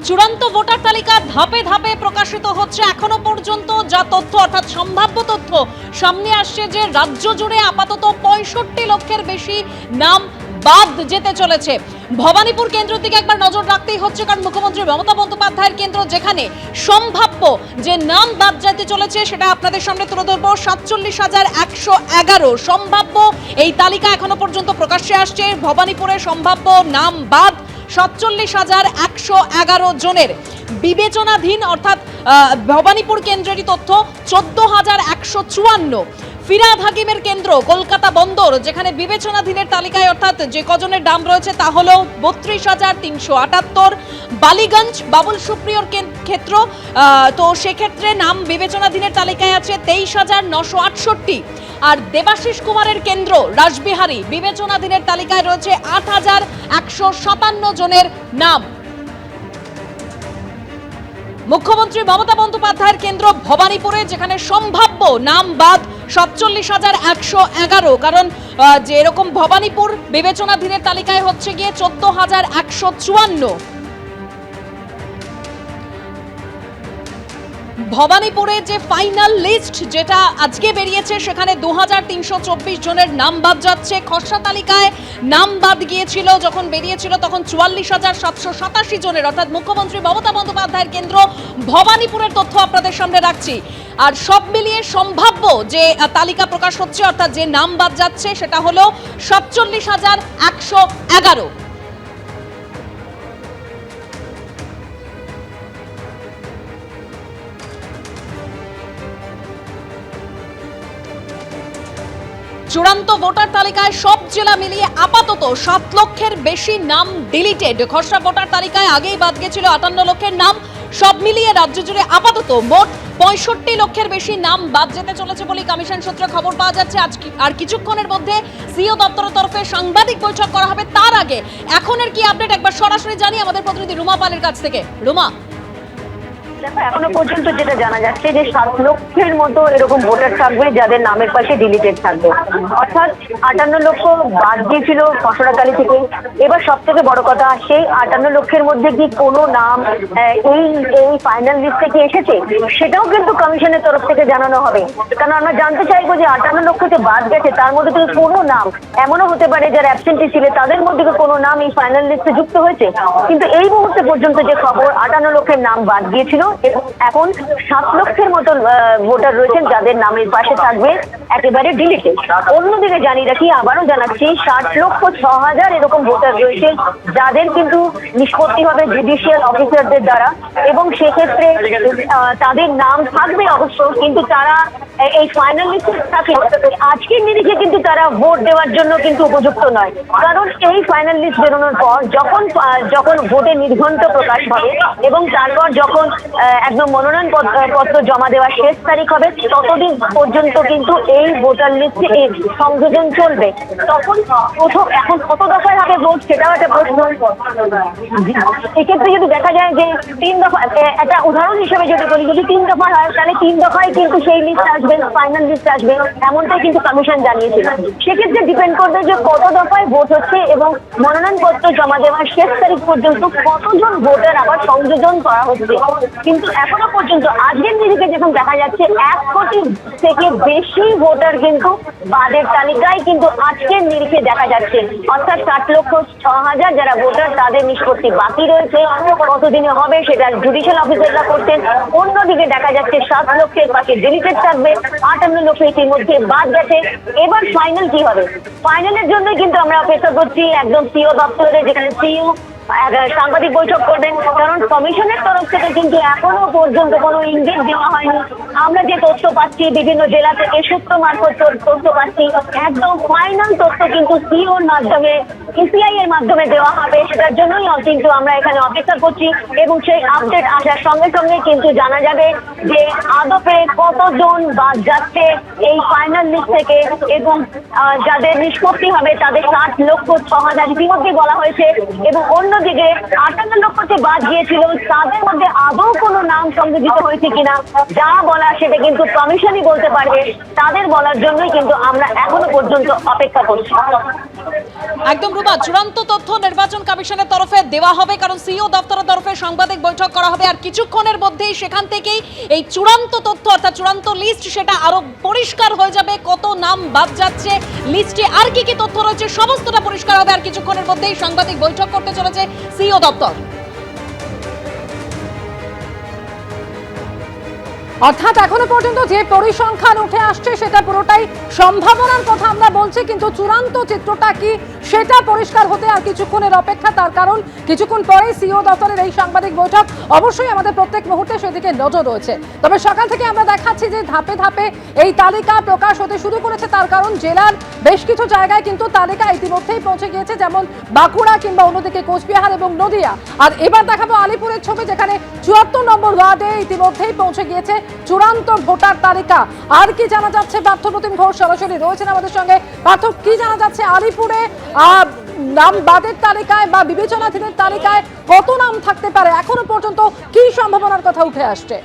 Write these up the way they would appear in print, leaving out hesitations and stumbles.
চূড়ান্ত ভোটার তালিকা ধাপে ধাপে প্রকাশিত হচ্ছে। এখনো পর্যন্ত যা তথ্য অর্থাৎ সম্ভাব্য তথ্য সামনে আসছে যে রাজ্য জুড়ে আপাতত ৬৫ লক্ষের বেশি নাম বাদ যেতে চলেছে। ভবানীপুর কেন্দ্রের দিকে একবার নজর রাখতেই হচ্ছে, কারণ মুখ্যমন্ত্রী মমতা বন্দ্যোপাধ্যায়ের কেন্দ্র, যেখানে সম্ভাব্য যে নাম বাদ যেতে চলেছে সেটা আপনাদের সামনে তুলে ধরবো। ৪৭,১১১ সম্ভাব্য এই তালিকা এখনো পর্যন্ত প্রকাশ্যে আসছে। ভবানীপুরে সম্ভাব্য নাম বাদ ৪৭,১১১ জনের। বিবেচনাধীন অর্থাৎ ভবানীপুর কেন্দ্রেরই তথ্য ১৪,১৫৪। ফিরহাদ হাকিমের কেন্দ্র কলকাতা বন্দর, যেখানে বিবেচনাধীনের তালিকায় অর্থাৎ যে কজনের নাম রয়েছে তা হলো ৩২,৩৭৮। বালিগঞ্জ বাবুল সুপ্রিয়র ক্ষেত্র, তো সেক্ষেত্রে নাম বিবেচনাধীনের তালিকায় আছে ২৩,৯৬৮। আর দেবাশিস কুমারের কেন্দ্র রাসবিহারী, বিবেচনাধীনের তালিকায় রয়েছে ৮,১৫৭ জনের নাম। মুখ্যমন্ত্রী মমতা বন্দ্যোপাধ্যায়ের কেন্দ্র ভবানীপুরে, যেখানে সম্ভাব্য নাম বাদ ৪৭,১১১, কারণ যে এরকম ভবানীপুর বিবেচনাধীনের তালিকায় হচ্ছে গিয়ে ১৪,১৫৪। ভবানীপুরে যে ফাইনাল লিস্ট যেটা আজকে বেরিয়েছে, সেখানে ২,৩২৪ জনের নাম বাদ যাচ্ছে। খসড়া তালিকায় নাম বাদ গিয়েছিল যখন বেরিয়েছিল তখন ৪৪,৭৮৭ জনের, অর্থাৎ মুখ্যমন্ত্রী মমতা বন্দ্যোপাধ্যায়ের কেন্দ্র ভবানীপুরের তথ্য আপনাদের সামনে রাখছি। আর সব মিলিয়ে সম্ভাব্য যে তালিকা প্রকাশ হচ্ছে অর্থাৎ যে নাম বাদ যাচ্ছে সেটা হলো ৪৭,১১১। চূড়ান্ত ভোটার তালিকায় সব জেলা মিলিয়ে আপাতত ৭ লক্ষের বেশি নাম ডিলিটেড। খসড়া ভোটার তালিকায় আগেই বাদ গেছিল ৫৮ লক্ষের নাম। সব মিলিয়ে রাজ্য জুড়ে আপাতত মোট ৬৫ লক্ষের বেশি নাম বাদ যেতে চলেছে বলে কমিশন সূত্রে খবর পাওয়া যাচ্ছে। আজ আর কিছুক্ষণের মধ্যে সিও দপ্তরের তরফে সাংবাদিক বৈঠক করা হবে। তার আগে এখনের কি আপডেট একবার সরাসরি জানি আমাদের প্রতিনিধি রুমা পালের কাছ থেকে। রুমা, দেখো, এখনো পর্যন্ত যেটা জানা যাচ্ছে যে ৭ লক্ষের মতো এরকম ভোটার থাকবে যাদের নামের পাশে ডিলিটেড থাকবে, অর্থাৎ ৫৮ লক্ষ বাদ দিয়েছিল খসড়া তালিকা থেকে। এবার সব থেকে বড় কথা, সেই ৫৮ লক্ষের মধ্যে কি কোনো নাম এই এই ফাইনাল লিস্টে কি এসেছে সেটাও কিন্তু কমিশনের তরফ থেকে জানানো হবে। কারণ আমরা জানতে চাইবো যে ৫৮ লক্ষতে বাদ গেছে তার মধ্যে থেকে কোনো নাম এমনও হতে পারে যারা অ্যাবসেন্টি ছিল তাদের মধ্যে কোনো নাম এই ফাইনাল লিস্টে যুক্ত হয়েছে। কিন্তু এই মুহূর্তে পর্যন্ত যে খবর, ৫৮ লক্ষের নাম বাদ গিয়েছিল, এখন ৭ লক্ষের মতো ভোটার রয়েছেন যাদের নামের পাশে থাকবে একেবারে ডিলিটেড। অন্যদিকে জানিয়ে রাখি, আবারও জানাচ্ছি, ৬০,৬০০০ এরকম ভোটার রয়েছে যাদের কিন্তু নিষ্পত্তি হবে জুডিশিয়াল অফিসারদের দ্বারা, এবং সেক্ষেত্রে তাদের নাম থাকবে অবশ্য, কিন্তু তারা এই ফাইনাল লিস্টে থাকে আজকের নিরিখে কিন্তু তারা ভোট দেওয়ার জন্য কিন্তু উপযুক্ত নয়। কারণ এই ফাইনাল লিস্ট বেরোনোর পর যখন ভোটের নির্ঘণ্ট প্রকাশ হবে এবং তারপর যখন একদম মনোনয়ন পত্র জমা দেওয়ার শেষ তারিখ হবে, ততদিন পর্যন্ত কিন্তু এই ভোটার লিস্টে এই সংযোজন চলবে। তখন এখন কত দফায় হবে ভোট সেটাও একটা প্রশ্ন। এক্ষেত্রে যদি দেখা যায় যে ৩ দফা, একটা উদাহরণ হিসেবে যদি বলি, যদি ৩ দফা হয় তাহলে ৩ দফায় কিন্তু সেই লিস্ট আসবে, ফাইনাল লিস্ট আসবে, এমনটাই কিন্তু কমিশন জানিয়েছিল। সেক্ষেত্রে ডিপেন্ড করবে যে কত দফায় ভোট হচ্ছে এবং মনোনয়ন পত্র জমা দেওয়ার শেষ তারিখ পর্যন্ত কতজন ভোটার আবার সংযোজন করা হচ্ছে। কিন্তু এখনো পর্যন্ত আজকের নিরিখে যখন দেখা যাচ্ছে ১ কোটি থেকে বেশি ভোটার কিন্তু বাদের তালিকায় কিন্তু আজকের নিরিখে দেখা যাচ্ছে, অর্থাৎ ৬০,৬০০০ যারা ভোটার তাদের নিষ্পত্তি বাকি রয়েছে। কতদিনে হবে সেটা জুডিশিয়াল অফিসাররা করছেন। অন্যদিকে দেখা যাচ্ছে ৭ লক্ষের পাশে ডিলিটেড থাকবে, ৫৮ লক্ষ ইতিমধ্যে বাদ গেছে। এবার ফাইনাল কি হবে, ফাইনালের জন্য কিন্তু আমরা অপেক্ষা করছি একদম সিও দপ্তরে, যেখানে সিও সাংবাদিক বৈঠক করবেন। কারণ কমিশনের তরফ থেকে কিন্তু এখনো পর্যন্ত কোনো ইঙ্গিত দেওয়া হয়নি। আমরা যে তথ্য পাচ্ছি বিভিন্ন জেলা থেকে সূত্র মারফত তথ্য পাচ্ছি, একদম ফাইনাল তথ্য কিন্তু সিওর মাধ্যমে, ইসিআই এর মাধ্যমে দেওয়া হবে। সেটার জন্যই কিন্তু আমরা এখানে অপেক্ষা করছি, এবং সেই আপডেট আসার সঙ্গে সঙ্গে কিন্তু জানা যাবে যে আদপে কতজন বাদ যাচ্ছে এই ফাইনাল লিস্ট থেকে, এবং যাদের নিষ্পত্তি হবে তাদের ৭,৬০০০ ইতিমধ্যে বলা হয়েছে। এবং অন্য অন্যদিকে 58 লক্ষ যে বাদ গিয়েছিল তাদের মধ্যে আদৌ কোনো নাম সংযোজিত হয়েছে কিনা যা বলা সেটা কিন্তু কমিশনই বলতে পারবে। তাদের বলার জন্যই কিন্তু আমরা এখনো পর্যন্ত অপেক্ষা করছি। একদম রুবা, চূড়ান্ত তথ্য নির্বাচন কমিশনের তরফে দেওয়া হবে, কারণ সিইও দপ্তরের তরফে সাংবাদিক বৈঠক করা হবে আর কিছুক্ষণের মধ্যেই সেখান থেকেই এই চূড়ান্ত তথ্য অর্থাৎ চূড়ান্ত লিস্ট সেটা আরো পরিষ্কার হয়ে যাবে। কত নাম বাদ যাচ্ছে, লিস্টে আর কি কি তথ্য রয়েছে সমস্তটা পরিষ্কার হবে আর কিছুক্ষণের মধ্যেই সাংবাদিক বৈঠক করতে চলেছে সিইও দপ্তর। অর্থাৎ এখনো পর্যন্ত যে পরিসংখ্যান উঠে আসছে সেটা পুরোটাই সম্ভাবনার কথা আমরা বলছি, কিন্তু চূড়ান্ত চিত্রটা কি সেটা পরিষ্কার হতে আর কিছুক্ষণের অপেক্ষা। তার কারণ কিছুক্ষণ পরেই সিইও দপ্তরের এই সাংবাদিক বৈঠক, অবশ্যই আমাদের প্রত্যেক মুহূর্তে সেদিকে নজর রয়েছে। তবে সকাল থেকে আমরা দেখাচ্ছি যে ধাপে ধাপে এই তালিকা প্রকাশ হতে শুরু করেছে, তার কারণ জেলার বেশ কিছু জায়গায় কিন্তু তালিকা ইতিমধ্যেই পৌঁছে গিয়েছে, যেমন বাঁকুড়া কিংবা অন্যদিকে কোচবিহার এবং নদিয়া। আর এবার দেখাবো আলিপুরের ছবি, যেখানে 74 নম্বর ওয়ার্ডে ইতিমধ্যেই পৌঁছে গিয়েছে চূড়ান্ত ভোটার তালিকা। আর কি জানা যাচ্ছে, পার্থপ্রতিম ঘোষ সরাসরি রয়েছেন আমাদের সঙ্গে। পার্থ, কি জানা যাচ্ছে আলিপুরে নাম বাদের তালিকায় বা বিবেচনাধীনের তালিকায় কত নাম থাকতে পারে? এখনো পর্যন্ত কি সম্ভাবনার কথা উঠে আসছে?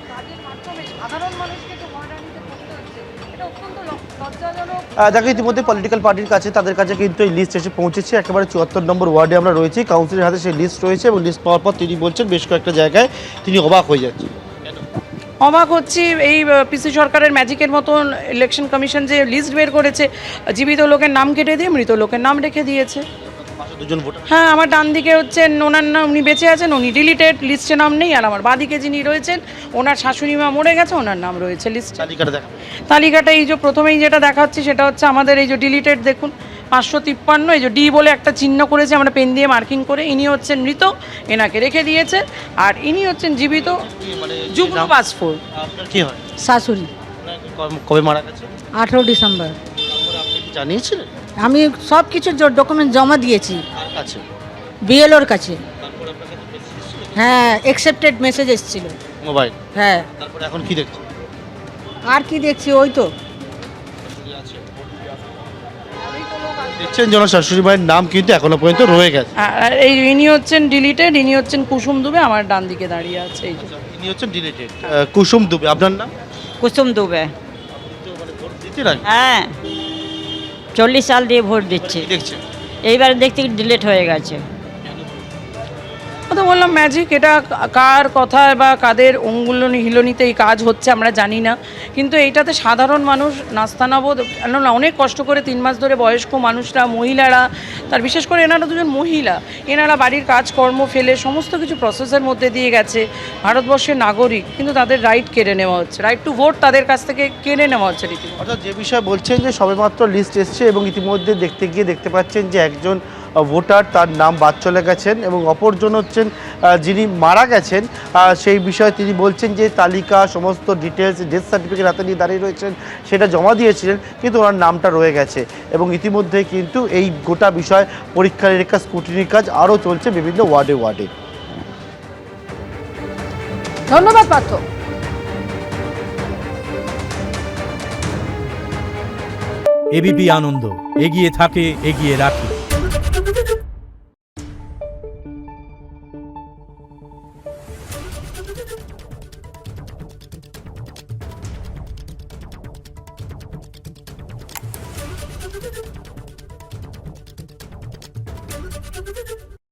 দেখো, ইতিমধ্যে পলিটিক্যাল পার্টির কাছে তাদের কাছে কিন্তু এই লিস্ট এসে পৌঁছেছে। একেবারে 74 নম্বর ওয়ার্ডে আমরা রয়েছি, কাউন্সিলের হাতে সেই লিস্ট রয়েছে এবং লিস্ট পাওয়ার পর তিনি বলছেন বেশ কয়েকটা জায়গায় তিনি অবাক হয়ে যাচ্ছেন। অবাক হচ্ছি, এই পিসি সরকারের ম্যাজিকের মতন ইলেকশন কমিশন যে লিস্ট বের করেছে, জীবিত লোকের নাম কেটে দিয়ে মৃত লোকের নাম রেখে দিয়েছে। হ্যাঁ, আমার ডান দিকে হচ্ছেন ওনার নাম, উনি বেঁচে আছেন, উনি ডিলিটেড, লিস্টে নাম নেই। আর আমার বাঁদিকে যিনি রয়েছেন ওনার শাশুড়ি মা মরে গেছে, ওনার নাম রয়েছে লিস্ট। তালিকাটা এই যে প্রথমেই যেটা দেখা হচ্ছে সেটা হচ্ছে আমাদের এই যে ডিলিটেড, দেখুন 553, এই যে ডি বলে একটা চিহ্ন করেছে আমরা পেন দিয়ে মার্কিং করে, ইনি হচ্ছেন মৃত, এনাকে রেখে দিয়েছে। আর ইনি হচ্ছেন জীবিত, যুগ্ম পাসপোর্ট। কি হয়? শাশুড়ি। কবে মারা গেছে? 18 ডিসেম্বর। আপনি কি জানিয়েছিলেন? আমি সব কিছু ডকুমেন্ট জমা দিয়েছি আচ্ছা, বিএলওর কাছে। হ্যাঁ, অ্যাকসেপ্টেড মেসেজ এসেছিল মোবাইল। হ্যাঁ, তারপরে এখন কি দেখছেন? আর কি দেখছি, ওই তো দেখছেন যে ওনার শাশুড়ি মায়ের নাম কিন্তু এখনো পর্যন্ত রয়ে গেছে। আর এই ইনি হচ্ছেন ডিলিটেড, ইনি হচ্ছেন কুসুম দুবে, আমার ডান দিকে দাঁড়িয়ে আছে এই যে। ইনি হচ্ছেন ডিলিটেড কুসুম দুবে। আপনার নাম? কুসুম দুবে। ভোট দিতে না? হ্যাঁ, 40 সাল দিয়ে ভোট দিচ্ছি। কি দেখছেন? এইবার দেখতে ডিলিট হয়ে গেছে। তো বললাম ম্যাজিক, এটা কার কথা বা কাদের অঙ্গুলনি হিলনিতে এই কাজ হচ্ছে আমরা জানি না, কিন্তু এইটাতে সাধারণ মানুষ নাস্তানাবোধ, অনেক কষ্ট করে 3 মাস ধরে বয়স্ক মানুষরা, মহিলারা, তার বিশেষ করে এনারা দুজন মহিলা, এনারা বাড়ির কাজকর্ম ফেলে সমস্ত কিছু প্রসেসের মধ্যে দিয়ে গেছে, ভারতবর্ষের নাগরিক, কিন্তু তাদের রাইট কেড়ে নেওয়া হচ্ছে, রাইট টু ভোট তাদের কাছ থেকে কেড়ে নেওয়া হচ্ছে রীতিমতো। অর্থাৎ যে বিষয়ে বলছেন যে সবেমাত্র লিস্ট এসছে এবং ইতিমধ্যে দেখতে গিয়ে দেখতে পাচ্ছেন যে একজন ভোটার তার নাম বাদ চলে গেছেন এবং অপরজন হচ্ছেন যিনি মারা গেছেন, সেই বিষয়ে তিনি বলছেন যে তালিকা সমস্ত ডিটেলস, ডেথ সার্টিফিকেট হাতে নিয়ে দাঁড়িয়ে রয়েছেন, সেটা জমা দিয়েছিলেন কিন্তু ওনার নামটা রয়ে গেছে। এবং ইতিমধ্যে কিন্তু এই গোটা বিষয় পরীক্ষা নিরীক্ষা স্ক্রুটিনির কাজ আরও চলছে বিভিন্ন ওয়ার্ডে ওয়ার্ডে। ধন্যবাদ পার্থ। এবিপি আনন্দ, এগিয়ে থাকে, এগিয়ে রাখে।